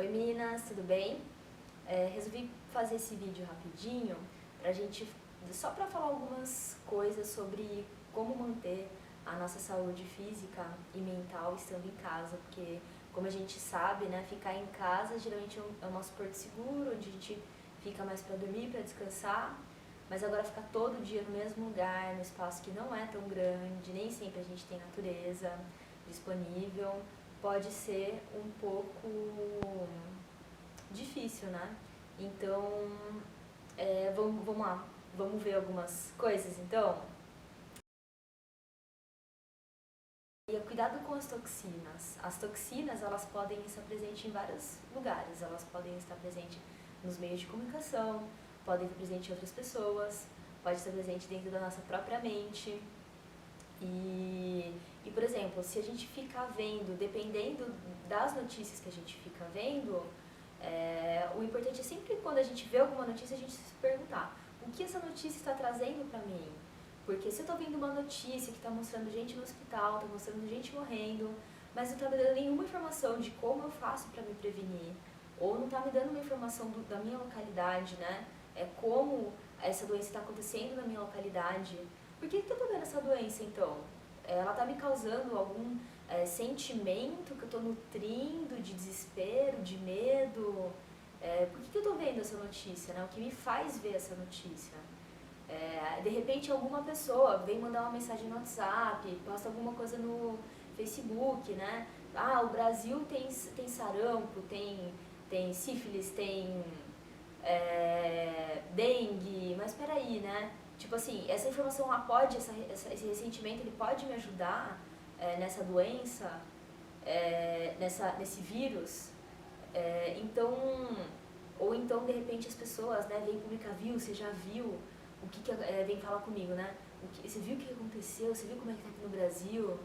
Oi meninas, tudo bem? Resolvi fazer esse vídeo rapidinho só para falar algumas coisas sobre como manter a nossa saúde física e mental estando em casa, porque como a gente sabe, né, ficar em casa geralmente é o nosso porto seguro, onde a gente fica mais para dormir, para descansar, mas agora ficar todo dia no mesmo lugar, no espaço que não é tão grande, nem sempre a gente tem natureza disponível, pode ser um pouco difícil, né? Então, vamos lá, vamos ver algumas coisas então. E cuidado com as toxinas. As toxinas, elas podem estar presentes em vários lugares. Elas podem estar presentes nos meios de comunicação, podem estar presentes em outras pessoas, pode estar presente dentro da nossa própria mente. Por exemplo, se a gente ficar vendo, dependendo das notícias que a gente fica vendo, o importante é sempre quando a gente vê alguma notícia, a gente se perguntar: o que essa notícia está trazendo para mim? Porque se eu estou vendo uma notícia que está mostrando gente no hospital, está mostrando gente morrendo, mas não está me dando nenhuma informação de como eu faço para me prevenir, ou não está me dando uma informação da minha localidade, né? Como essa doença está acontecendo na minha localidade. Por que eu estou vendo essa doença então? Ela está me causando algum sentimento que eu estou nutrindo de desespero, de medo? Por que eu estou vendo essa notícia, né? O que me faz ver essa notícia? De repente alguma pessoa vem mandar uma mensagem no WhatsApp, posta alguma coisa no Facebook, né? Ah, o Brasil tem sarampo, tem sífilis, tem dengue, mas peraí, né? Tipo assim, essa informação ela pode, esse ressentimento ele pode me ajudar nessa doença, nesse vírus? Ou então de repente as pessoas, né, vêm publicar, viu, você já viu o que vem falar comigo, né? Você viu o que aconteceu? Você viu como é que tá aqui no Brasil?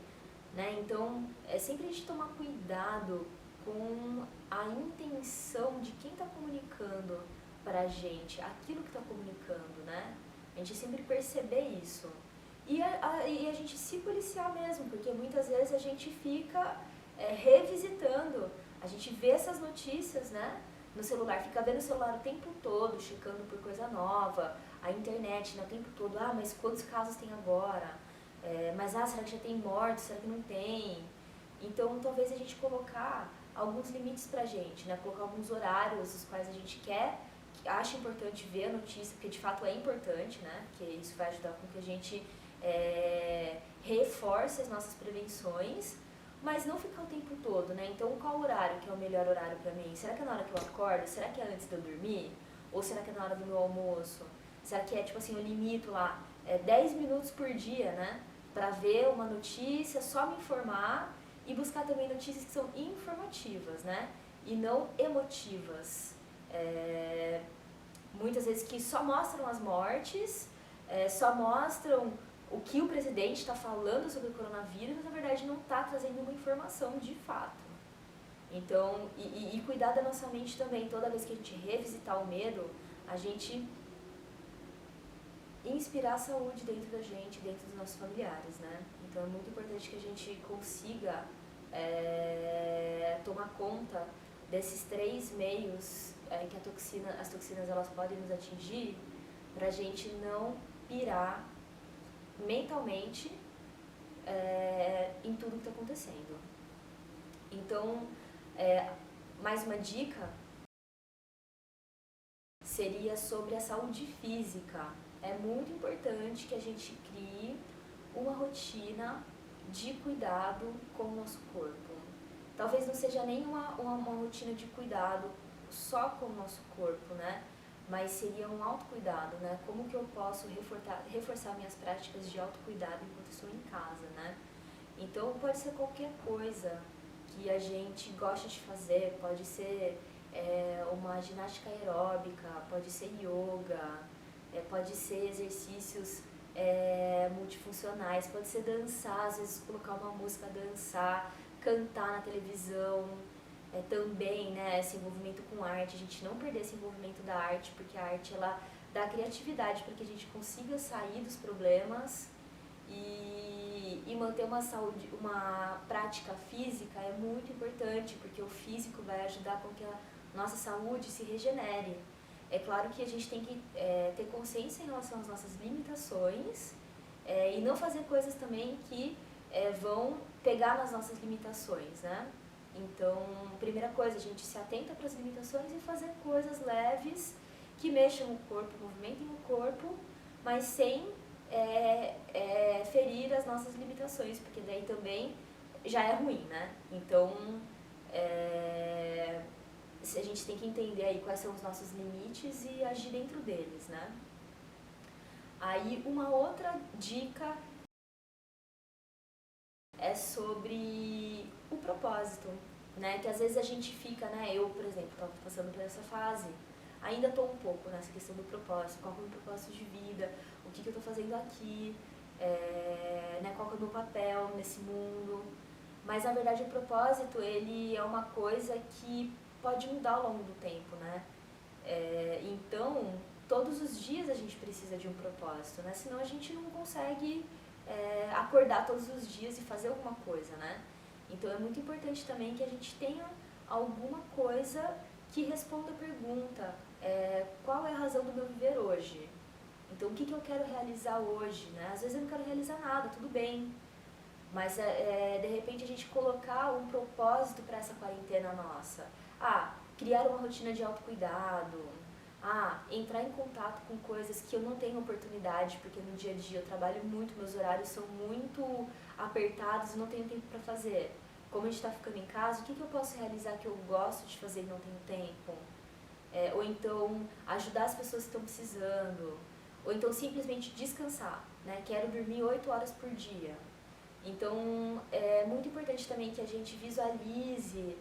Né? Então, é sempre a gente tomar cuidado com a intenção de quem está comunicando para a gente, aquilo que está comunicando, né? A gente sempre perceber isso. E a gente se policiar mesmo, porque muitas vezes a gente fica revisitando, a gente vê essas notícias, né? No celular, fica vendo o celular o tempo todo, checando por coisa nova, a internet, né, o tempo todo, mas quantos casos tem agora? Será que já tem mortes? Será que não tem? Então, talvez a gente colocar alguns limites pra gente, né, colocar alguns horários os quais a gente acha importante ver a notícia, porque de fato é importante, né, porque isso vai ajudar com que a gente reforce as nossas prevenções, mas não ficar o tempo todo, né? Então, qual horário que é o melhor horário pra mim? Será que é na hora que eu acordo? Será que é antes de eu dormir? Ou será que é na hora do meu almoço? Será que tipo assim, eu limito lá 10 minutos por dia, né? Pra ver uma notícia, só me informar e buscar também notícias que são informativas, né? E não emotivas. Muitas vezes que só mostram as mortes, só mostram o que o presidente está falando sobre o coronavírus, mas na verdade não está trazendo uma informação de fato. Então, e cuidar da nossa mente também, toda vez que a gente revisitar o medo, a gente inspirar a saúde dentro da gente, dentro dos nossos familiares, né? Então é muito importante que a gente consiga tomar conta desses 3 meios que as toxinas elas podem nos atingir, pra gente não pirar mentalmente em tudo que está acontecendo. Então, mais uma dica seria sobre a saúde física. É muito importante que a gente crie uma rotina de cuidado com o nosso corpo. Talvez não seja nem uma rotina de cuidado só com o nosso corpo, né? Mas seria um autocuidado, né? Como que eu posso reforçar minhas práticas de autocuidado enquanto estou em casa, né? Então, pode ser qualquer coisa que a gente gosta de fazer, pode ser uma ginástica aeróbica, pode ser yoga, pode ser exercícios multifuncionais, pode ser dançar, às vezes colocar uma música, dançar, cantar na televisão, também, né, esse envolvimento com arte, a gente não perder esse envolvimento da arte, porque a arte ela dá criatividade para que a gente consiga sair dos problemas e E manter uma saúde, uma prática física é muito importante, porque o físico vai ajudar com que a nossa saúde se regenere. É claro que a gente tem que ter consciência em relação às nossas limitações e não fazer coisas também que vão pegar nas nossas limitações, né? Então, primeira coisa, a gente se atenta para as limitações e fazer coisas leves que mexam o corpo, movimentem o corpo, mas sem ferir as nossas limitações, porque daí também já é ruim, né? Então, a gente tem que entender aí quais são os nossos limites e agir dentro deles, né? Aí, uma outra dica é sobre o propósito, né? Que às vezes a gente fica, né? Eu, por exemplo, estava passando por essa fase, ainda estou um pouco nessa questão do propósito, qual é o meu propósito de vida, o que eu estou fazendo aqui, né? Qual é o meu papel nesse mundo. Mas, na verdade, o propósito, ele é uma coisa que pode mudar ao longo do tempo, né? Então, todos os dias a gente precisa de um propósito, né? Senão a gente não consegue acordar todos os dias e fazer alguma coisa, né? Então, é muito importante também que a gente tenha alguma coisa que responda a pergunta, qual é a razão do meu viver hoje? Então, o que eu quero realizar hoje, né? Às vezes eu não quero realizar nada, tudo bem. Mas, de repente, a gente colocar um propósito para essa quarentena nossa. Criar uma rotina de autocuidado. Entrar em contato com coisas que eu não tenho oportunidade, porque no dia a dia eu trabalho muito, meus horários são muito apertados e não tenho tempo para fazer. Como a gente está ficando em casa, o que eu posso realizar que eu gosto de fazer e não tenho tempo? Ou então, ajudar as pessoas que estão precisando. Ou então, simplesmente descansar, né? Quero dormir 8 horas por dia. Então, é muito importante também que a gente visualize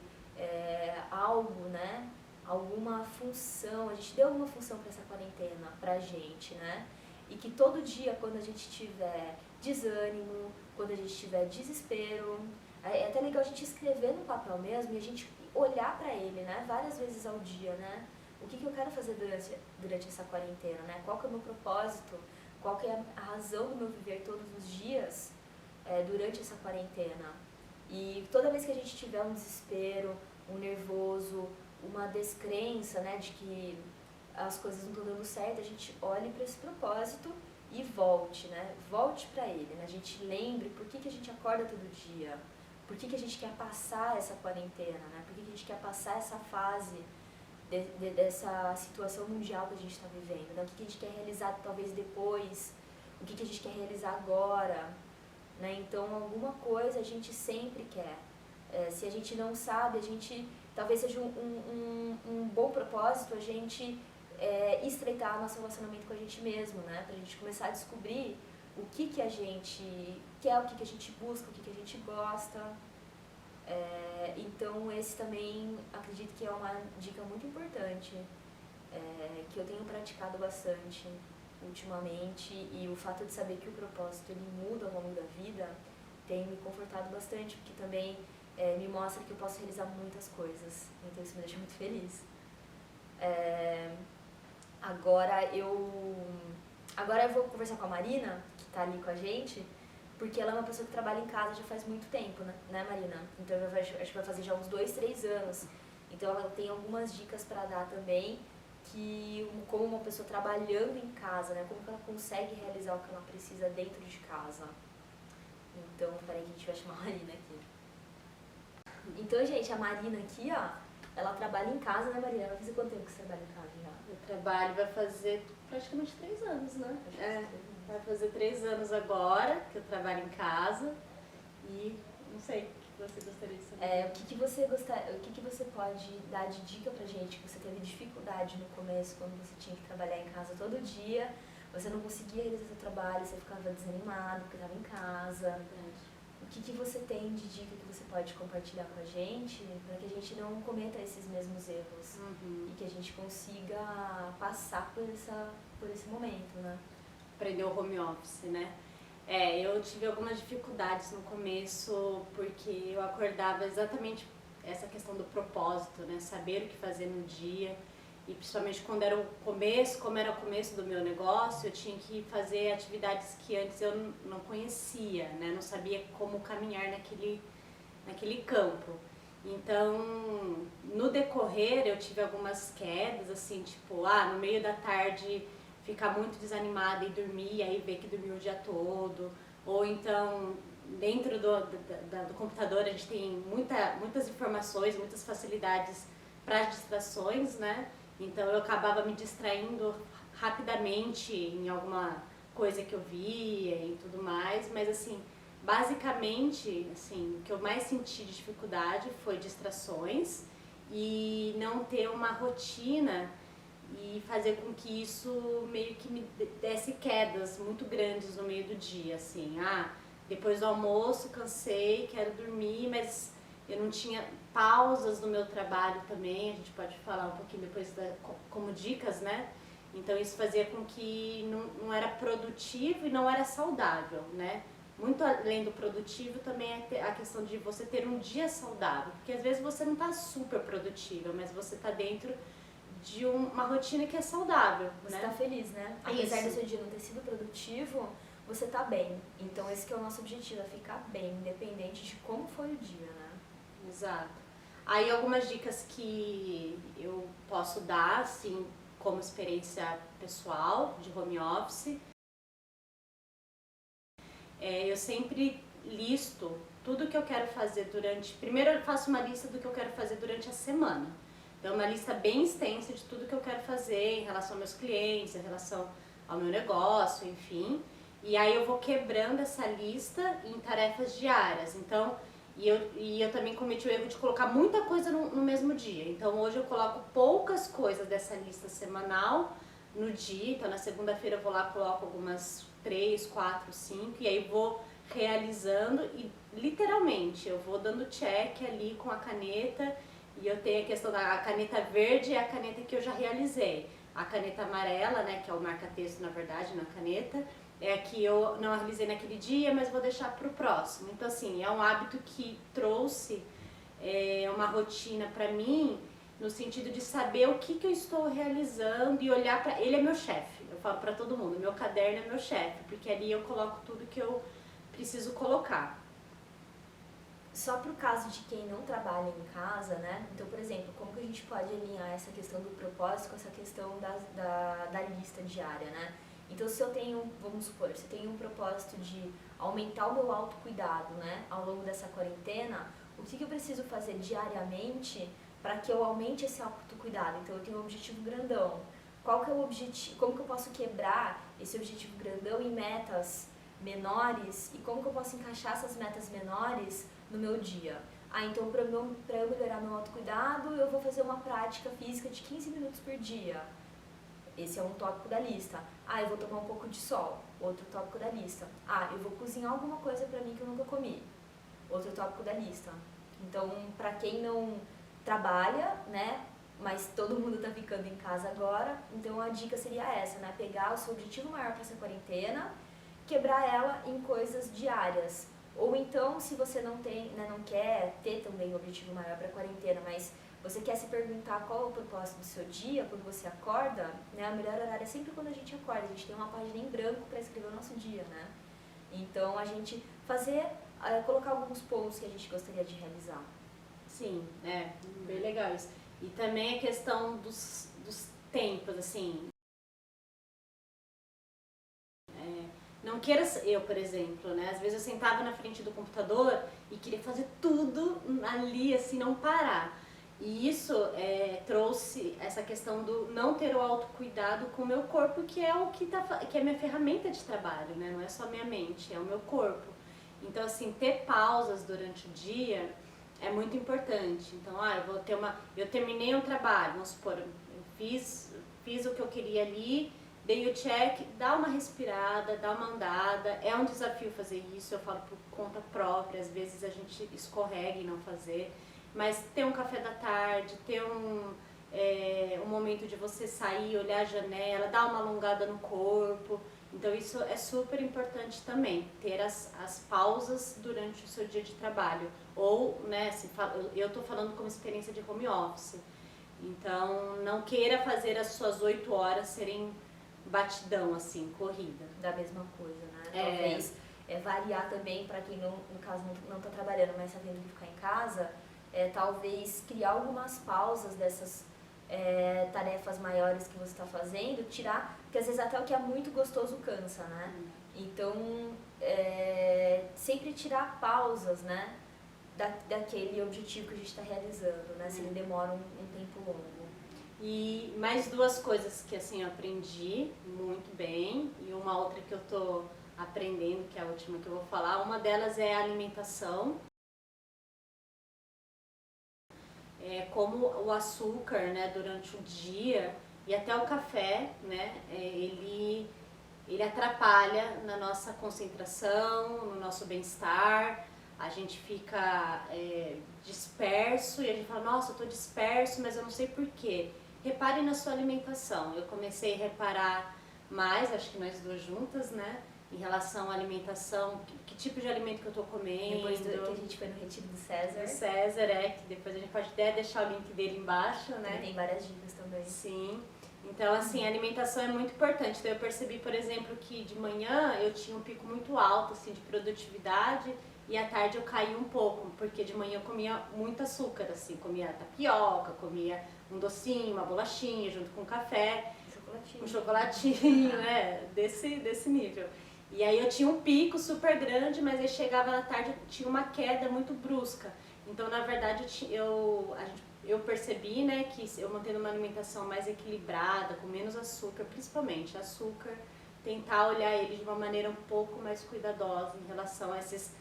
algo, né? Alguma função, a gente deu alguma função para essa quarentena pra gente, né? E que todo dia, quando a gente tiver desânimo, quando a gente tiver desespero, é até legal a gente escrever no papel mesmo e a gente olhar para ele, né? Várias vezes ao dia, né? O que eu quero fazer durante essa quarentena, né? Qual que é o meu propósito? Qual que é a razão do meu viver todos os dias durante essa quarentena? E toda vez que a gente tiver um desespero, um nervoso, uma descrença, né, de que as coisas não estão dando certo, a gente olhe para esse propósito e volte, né? Volte para ele, né? A gente lembre por que a gente acorda todo dia, por que a gente quer passar essa quarentena, né? Por que a gente quer passar essa fase dessa situação mundial que a gente está vivendo, né? O que a gente quer realizar talvez depois, o que a gente quer realizar agora, né? Então, alguma coisa a gente sempre quer. Se a gente não sabe, a gente talvez seja um bom propósito a gente estreitar nosso relacionamento com a gente mesmo, né? Pra gente começar a descobrir o que a gente quer, o que a gente busca, o que a gente gosta. Então, esse também acredito que é uma dica muito importante, que eu tenho praticado bastante ultimamente, e o fato de saber que o propósito ele muda ao longo da vida tem me confortado bastante, porque também me mostra que eu posso realizar muitas coisas, então isso me deixa muito feliz. Agora eu vou conversar com a Marina, que está ali com a gente, porque ela é uma pessoa que trabalha em casa já faz muito tempo, né Marina? Então eu acho que vai fazer já uns 2, 3 anos. Então ela tem algumas dicas para dar também, que como uma pessoa trabalhando em casa, né? Como que ela consegue realizar o que ela precisa dentro de casa. Então, peraí que a gente vai chamar a Marina aqui. Então, gente, a Marina aqui, ó, ela trabalha em casa, né, Marina? Vai fazer quanto tempo que você trabalha em casa já? Eu trabalho, vai fazer praticamente 3 anos, né? Vai fazer 3 anos agora que eu trabalho em casa e não sei, o que você gostaria de saber? O que você pode dar de dica pra gente que você teve dificuldade no começo, quando você tinha que trabalhar em casa todo dia, você não conseguia realizar seu trabalho, você ficava desanimado porque estava em casa. Verdade. O que você tem de dica que você pode compartilhar com a gente para que a gente não cometa esses mesmos erros e que a gente consiga passar por esse momento, né? Aprender o home office, né? Eu tive algumas dificuldades no começo porque eu acordava exatamente essa questão do propósito, né? Saber o que fazer no dia. e principalmente quando era o começo, como era o começo do meu negócio, eu tinha que fazer atividades que antes eu não conhecia, né? Não sabia como caminhar naquele campo. Então, no decorrer, eu tive algumas quedas, assim, tipo, no meio da tarde ficar muito desanimada e dormir, aí ver que dormiu o dia todo, ou então, dentro do computador a gente tem muitas informações, muitas facilidades para as distrações, né? Então eu acabava me distraindo rapidamente em alguma coisa que eu via e tudo mais, mas assim, basicamente, assim, o que eu mais senti de dificuldade foi distrações e não ter uma rotina e fazer com que isso meio que me desse quedas muito grandes no meio do dia, assim, depois do almoço cansei, quero dormir, mas eu não tinha pausas no meu trabalho também, a gente pode falar um pouquinho depois como dicas, né? Então isso fazia com que não era produtivo e não era saudável, né? Muito além do produtivo também é a questão de você ter um dia saudável, porque às vezes você não está super produtiva, mas você está dentro de uma rotina que é saudável, você né? Você tá feliz, né? Apesar do seu dia não ter sido produtivo, você tá bem. Então esse que é o nosso objetivo, é ficar bem, independente de como foi o dia, né? Exato. Aí algumas dicas que eu posso dar, assim, como experiência pessoal de home office. Eu sempre listo tudo que eu quero fazer Primeiro eu faço uma lista do que eu quero fazer durante a semana. Então uma lista bem extensa de tudo que eu quero fazer em relação aos meus clientes, em relação ao meu negócio, enfim. E aí eu vou quebrando essa lista em tarefas diárias. Então, e eu também cometi o erro de colocar muita coisa no mesmo dia. Então hoje eu coloco poucas coisas dessa lista semanal no dia. Então na segunda-feira eu vou lá, coloco algumas 3, 4, 5 e aí vou realizando e literalmente eu vou dando check ali com a caneta. E eu tenho a questão da caneta verde, é a caneta que eu já realizei. A caneta amarela, né, que é o marca-texto na verdade na caneta, é a que eu não realizei naquele dia, mas vou deixar para o próximo. Então assim, é um hábito que trouxe uma rotina para mim, no sentido de saber o que eu estou realizando e olhar para... Ele é meu chefe, eu falo para todo mundo, meu caderno é meu chefe, porque ali eu coloco tudo que eu preciso colocar. Só para o caso de quem não trabalha em casa, né? Então, por exemplo, como que a gente pode alinhar essa questão do propósito com essa questão da lista diária, né? Então, se eu tenho, vamos supor, se eu tenho um propósito de aumentar o meu autocuidado, né? Ao longo dessa quarentena, o que eu preciso fazer diariamente para que eu aumente esse autocuidado? Então, eu tenho um objetivo grandão. Qual que é o objetivo? Como que eu posso quebrar esse objetivo grandão em metas menores e como que eu posso encaixar essas metas menores no meu dia? Então para eu melhorar meu autocuidado, eu vou fazer uma prática física de 15 minutos por dia. Esse é um tópico da lista. Eu vou tomar um pouco de sol. Outro tópico da lista. Eu vou cozinhar alguma coisa pra mim que eu nunca comi. Outro tópico da lista. Então, pra quem não trabalha, né, mas todo mundo tá ficando em casa agora, então a dica seria essa, né, pegar o seu objetivo maior pra essa quarentena, quebrar ela em coisas diárias. Ou então, se você não tem, né, não quer ter também um objetivo maior para a quarentena, mas você quer se perguntar qual é o propósito do seu dia, quando você acorda, né, o melhor horário é sempre quando a gente acorda. A gente tem uma página em branco para escrever o nosso dia, né? Então, a gente colocar alguns pontos que a gente gostaria de realizar. Sim, bem legal isso. E também a questão dos tempos, assim... Não queira, eu por exemplo, né? Às vezes eu sentava na frente do computador e queria fazer tudo ali, assim, não parar. E isso trouxe essa questão do não ter o autocuidado com o meu corpo, que é o que é a minha ferramenta de trabalho, né? Não é só minha mente, é o meu corpo. Então, assim, ter pausas durante o dia é muito importante. Então, eu terminei um trabalho, vamos supor, eu fiz o que eu queria ali, dei o check, dá uma respirada, dá uma andada. É um desafio fazer isso, eu falo por conta própria, às vezes a gente escorrega em não fazer. Mas ter um café da tarde, ter um momento de você sair, olhar a janela, dar uma alongada no corpo. Então isso é super importante também, ter as pausas durante o seu dia de trabalho. Ou, né, eu estou falando como experiência de home office. Então, não queira fazer as suas 8 horas serem batidão, assim, corrida. Da mesma coisa, né? Talvez variar também para quem, no caso, não está trabalhando, mas está tendo que ficar em casa, talvez criar algumas pausas dessas tarefas maiores que você está fazendo, tirar, porque às vezes até o que é muito gostoso cansa, né? Então, sempre tirar pausas, né? Daquele objetivo que a gente está realizando, né? Se ele demora um tempo longo. E mais 2 coisas que assim eu aprendi muito bem, e uma outra que eu tô aprendendo, que é a última que eu vou falar. Uma delas é a alimentação. Como o açúcar, né, durante o dia e até o café, né, ele atrapalha na nossa concentração, no nosso bem-estar. A gente fica disperso e a gente fala, nossa, eu tô disperso, mas eu não sei por quê. Repare na sua alimentação. Eu comecei a reparar mais, acho que nós 2 juntas, né? Em relação à alimentação, que tipo de alimento que eu tô comendo. Depois que a gente foi no retiro do César. Do César, que depois a gente pode até deixar o link dele embaixo, né? Tem várias dicas também. Sim. Então, assim, a alimentação é muito importante. Então, eu percebi, por exemplo, que de manhã eu tinha um pico muito alto, assim, de produtividade, e à tarde eu caí um pouco, porque de manhã eu comia muito açúcar, assim, comia tapioca, comia um docinho, uma bolachinha, junto com café. Um chocolatinho, desse nível. E aí eu tinha um pico super grande, mas aí chegava na tarde tinha uma queda muito brusca. Então, na verdade, eu percebi, né, que eu mantendo uma alimentação mais equilibrada, com menos açúcar, principalmente açúcar, tentar olhar ele de uma maneira um pouco mais cuidadosa em relação a esses...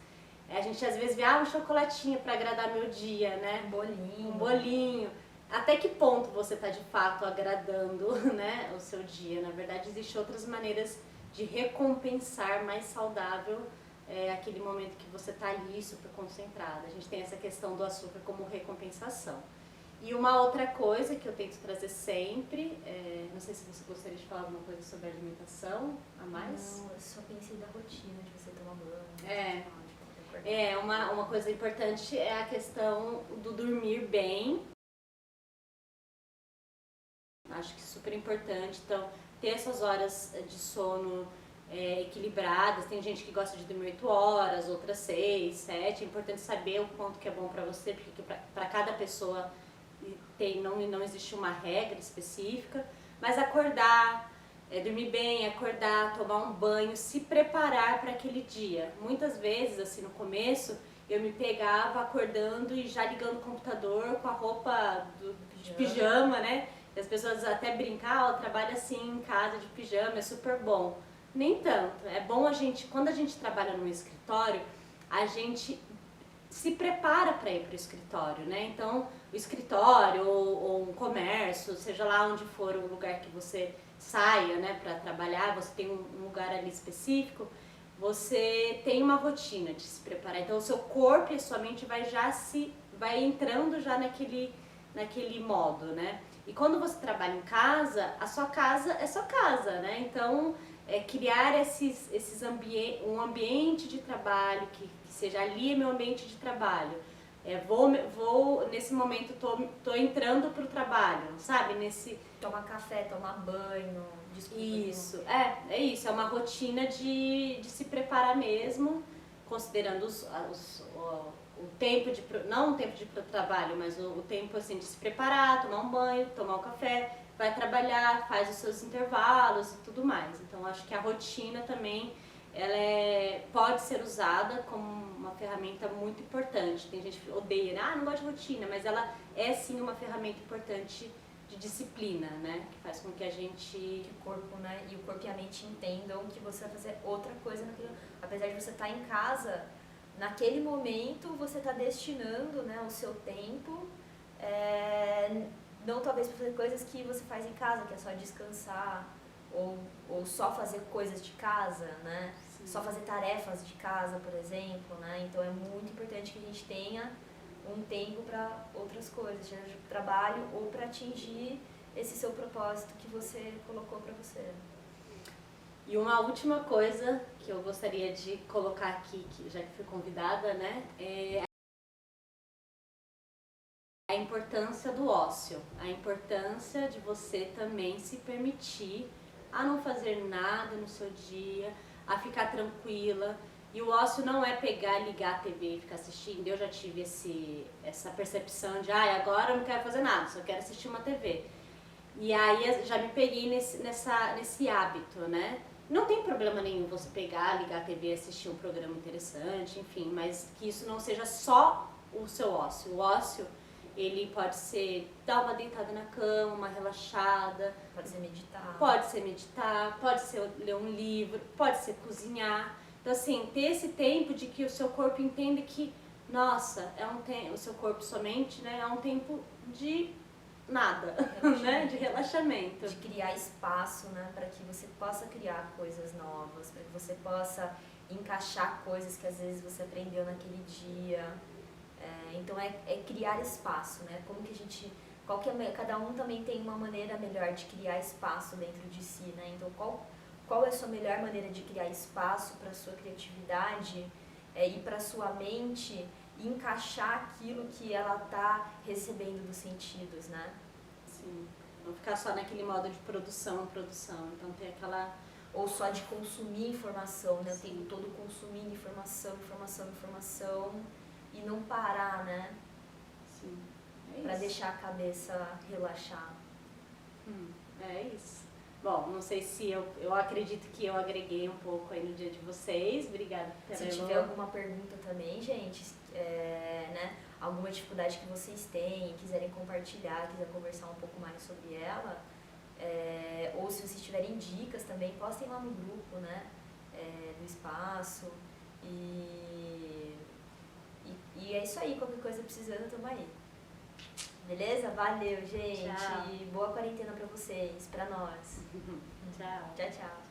A gente às vezes vê, um chocolatinho para agradar meu dia, né? Um bolinho. Até que ponto você está de fato agradando, né, o seu dia? Na verdade, existem outras maneiras de recompensar mais saudável aquele momento que você está ali super concentrada. A gente tem essa questão do açúcar como recompensação. E uma outra coisa que eu tento trazer sempre, não sei se você gostaria de falar alguma coisa sobre a alimentação a mais? Não, eu só pensei da rotina de você tomar banho. Uma coisa importante é a questão do dormir bem. Acho que é super importante, então, ter essas horas de sono equilibradas. Tem gente que gosta de dormir 8 horas, outras 6, 7. É importante saber o quanto que é bom para você, porque para cada pessoa não existe uma regra específica. Mas acordar, dormir bem, acordar, tomar um banho, se preparar para aquele dia. Muitas vezes, assim, no começo, eu me pegava acordando e já ligando o computador com a roupa de pijama, né? E as pessoas até brincar, ela trabalha assim em casa de pijama, é super bom. Nem tanto. É bom quando a gente trabalha no escritório, a gente se prepara para ir para o escritório, né? Então, o escritório ou um comércio, seja lá onde for o lugar que você saia, né, para trabalhar, você tem um lugar ali específico, você tem uma rotina de se preparar. Então, o seu corpo e a sua mente vai entrando já naquele modo, né? E quando você trabalha em casa, a sua casa é sua casa, né? Então, criar um ambiente de trabalho, que seja ali meu ambiente de trabalho. Nesse momento, tô entrando pro trabalho, sabe? Tomar café, tomar banho, desculpa. Isso, é isso, é uma rotina de se preparar mesmo, considerando o tempo não o tempo de trabalho, mas o tempo assim de se preparar, tomar um banho, tomar um café, vai trabalhar, faz os seus intervalos e tudo mais. Então acho que a rotina também pode ser usada como uma ferramenta muito importante. Tem gente que odeia, né? Não gosto de rotina, mas ela é sim uma ferramenta importante de disciplina, né? Que faz com que a gente... Que o corpo, né? E o corpo e a mente entendam que você vai fazer outra coisa naquilo. Apesar de você estar em casa, naquele momento você está destinando, né, o seu tempo, não talvez para fazer coisas que você faz em casa, que é só descansar, ou só fazer coisas de casa, né? Sim. Só fazer tarefas de casa, por exemplo, né? Então é muito importante que a gente tenha um tempo para outras coisas, seja de trabalho ou para atingir esse seu propósito que você colocou para você. E uma última coisa que eu gostaria de colocar aqui, já que fui convidada, né, é a a importância do ócio, a importância de você também se permitir a não fazer nada no seu dia, a ficar tranquila. E o ócio não é pegar, ligar a TV e ficar assistindo. Eu já tive essa percepção de, agora eu não quero fazer nada, só quero assistir uma TV. E aí já me peguei nesse hábito, né? Não tem problema nenhum você pegar, ligar a TV, assistir um programa interessante, enfim, mas que isso não seja só o seu ócio. O ócio, ele pode ser dar uma deitada na cama, uma relaxada. Pode ser meditar. Pode ser ler um livro, pode ser cozinhar. Então, assim, ter esse tempo de que o seu corpo entenda que, nossa, o seu corpo somente, né, é um tempo de nada, né, de relaxamento. De criar espaço, né, para que você possa criar coisas novas, para que você possa encaixar coisas que às vezes você aprendeu naquele dia. Então é criar espaço, né? Como que a gente, cada um também tem uma maneira melhor de criar espaço dentro de si, né? Então qual é a sua melhor maneira de criar espaço para a sua criatividade e para a sua mente e encaixar aquilo que ela está recebendo dos sentidos, né? Sim, não ficar só naquele modo de produção, então ter aquela... Ou só de consumir informação, né? O tempo todo consumindo informação e não parar, né? Sim, é pra isso. deixar a cabeça relaxar. É isso. Bom, não sei se eu acredito que eu agreguei um pouco aí no dia de vocês. Obrigada. Se tiver alguma pergunta também, gente, né? Alguma dificuldade que vocês têm, quiserem compartilhar, quiser conversar um pouco mais sobre ela, ou se vocês tiverem dicas também, postem lá no grupo, né? Do espaço. E é isso aí, qualquer coisa precisando, tamo aí. Beleza? Valeu, gente. Tchau. Boa quarentena pra vocês, pra nós. Tchau. Tchau, tchau.